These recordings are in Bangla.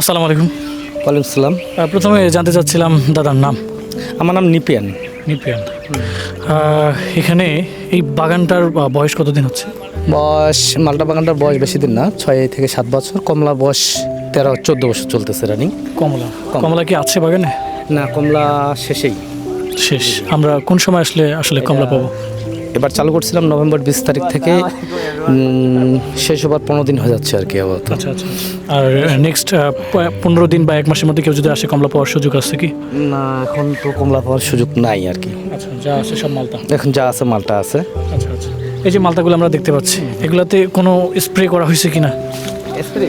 আসসালামু আলাইকুম। ওয়ালাইকুম আসসালাম। প্রথমে জানতে চাচ্ছিলাম দাদার নাম। আমার নাম নিপিয়ান। নিপিয়ান। এখানে এই বাগানটার বয়স কতদিন হচ্ছে? বয়স মালটা বাগানটার বয়স বেশি দিন না, 6 থেকে 7 বছর। কমলা বয়স 13-14 বছর চলতেছে রানিং। কমলা কমলা কি আছে বাগানে? না, কমলা শেষেই শেষ। আমরা কোন সময় আসলে কমলা পাবো? এবার চালু করছিলাম নভেম্বর 20 তারিখ থেকে, শেষ হবার 15 দিন হয়ে যাচ্ছে আর কি আপাতত। আচ্ছা আচ্ছা। আর নেক্সট 15 দিন বা 1 মাসের মধ্যে কেউ যদি আসে কমলা পাওয়ার সুযোগ আছে কি? না, এখন তো কমলা পাওয়ার সুযোগ নাই আর কি। আচ্ছা, যা আছে সব মালটা। এখন যা আছে মালটা আছে। আচ্ছা আচ্ছা। এই যে মালটাগুলো আমরা দেখতে পাচ্ছি, এগুলাতে কোনো স্প্রে করা হয়েছে কিনা? স্প্রে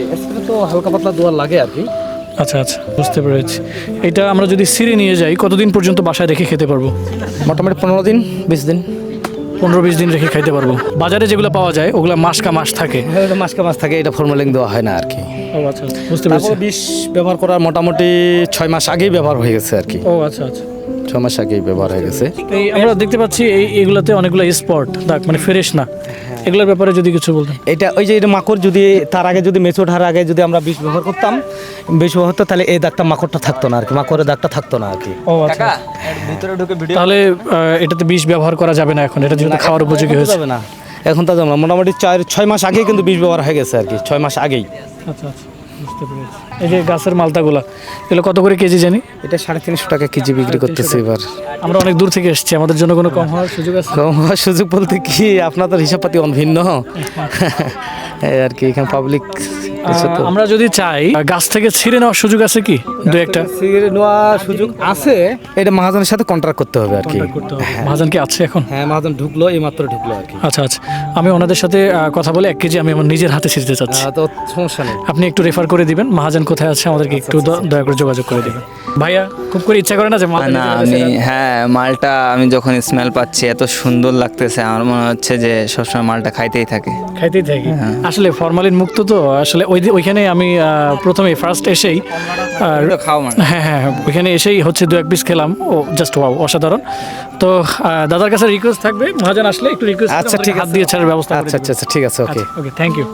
তো হালকা পাতলা দেওয়ার লাগে আর কি। আচ্ছা আচ্ছা, বুঝতে পেরেছি। এটা আমরা যদি সিরে নিয়ে যাই কতদিন পর্যন্ত বাসায় রেখে খেতে পারবো? মোটামুটি 15 দিন 20 দিন। 15-20 দিন রেখে খাইতে পারবো। বাজারে যেগুলো পাওয়া যায় ওগুলো মাস থাকে। হ্যাঁ, এটা মাস থাকে, এটা ফর্মালিন দেওয়া হয় না আর কি। ও আচ্ছা আচ্ছা, বুঝতে পেরেছি। তারপর বিষ ব্যবহার করার মোটামুটি 6 মাস আগেই ব্যবহার হয়ে গেছে আর কি। ও আচ্ছা আচ্ছা। 6 মাস আগেই ব্যবহার হয়ে গেছে। এই আমরা দেখতে পাচ্ছি এগুলাতে অনেকগুলো স্পট দাগ, মানে ফ্রেশ না। এগুলোর ব্যাপারে যদি কিছু বলতেন। এটা ওই যে এটা মাকড়, যদি তার আগে যদি মেচো ওঠার আগে যদি আমরা বিষ ব্যবহার করতাম, বিষ ব্যবহার হতো, তাহলে এই দাগটা মাকড়টা থাকতো না আর কি, মাকড়ের দাগটা থাকতো না আর কি। ও আচ্ছা। তাহলে এটাতে বিষ ব্যবহার করা যাবে না এখন, এটা যেহেতু খাওয়ার উপযোগী হয়েছে। যাবে না, এখন তা যাবে না। মোটামুটি 4-6 মাস আগেই কিন্তু বিষ ব্যবহার হয়ে গেছে আর কি, 6 মাস আগেই। আচ্ছা আচ্ছা, বুঝতে পেরেছি। এই যে গাছের মালটাগুলা, এগুলো কত করে কেজি জানি? এটা 350 টাকা কেজি বিক্রি করতেছে এবার। আমরা অনেক দূর থেকে এসেছি, আমাদের জন্য কোনো কম হওয়ার সুযোগ আছে? কম হওয়ার সুযোগ বলতে কি, আপনাদের হিসাবপাতি ভিন্ন এই আর কি, এখানে পাবলিক। আমরা যদি চাই গাছ থেকে ছিঁড়ে নেওয়ার সুযোগ আছে কি? দু একটা সিগারেট নেওয়ার সুযোগ আছে, এটা মহাজনের সাথে কন্ট্রাক্ট করতে হবে আর কি। মহাজন কি আছে এখন? হ্যাঁ, মহাজন ঢুকলো, এইমাত্র ঢুকলো আর কি। আচ্ছা আচ্ছা, আমি ওনাদের সাথে কথা বলে 1 কেজি আমি আমার নিজের হাতে ছিঁড়তে চাচ্ছি। তো সমস্যা নেই। আপনি একটু রেফার করে দিবেন মহাজন কোথায় আছে, আমাদেরকে একটু দয়া করে যোগাযোগ করে দিবেন। ভাইয়া খুব করে ইচ্ছা করে না যে না আমি মালটা আমি যখন স্মেল পাচ্ছি এত সুন্দর লাগতেছে, আমার মনে হচ্ছে যে সবসময় মালটা খাইতেই থাকে। আসলে ফরমালিন মুক্ত তো, আসলে ওইখানে আমি প্রথমে ফার্স্ট এসেই খাও মানে হ্যাঁ, ওইখানে এসেই হচ্ছে 2-1 পিস খেলাম। ও জাস্ট ওয়াও, অসাধারণ। তো দাদার কাছে রিকোয়েস্ট থাকবে, মহাজন আসলে একটু রিকোয়েস্ট, আচ্ছা ঠিক আছে, হাত দিয়ে ছাড়ার ব্যবস্থা। আচ্ছা আচ্ছা ঠিক আছে, ওকে ওকে, থ্যাংক ইউ।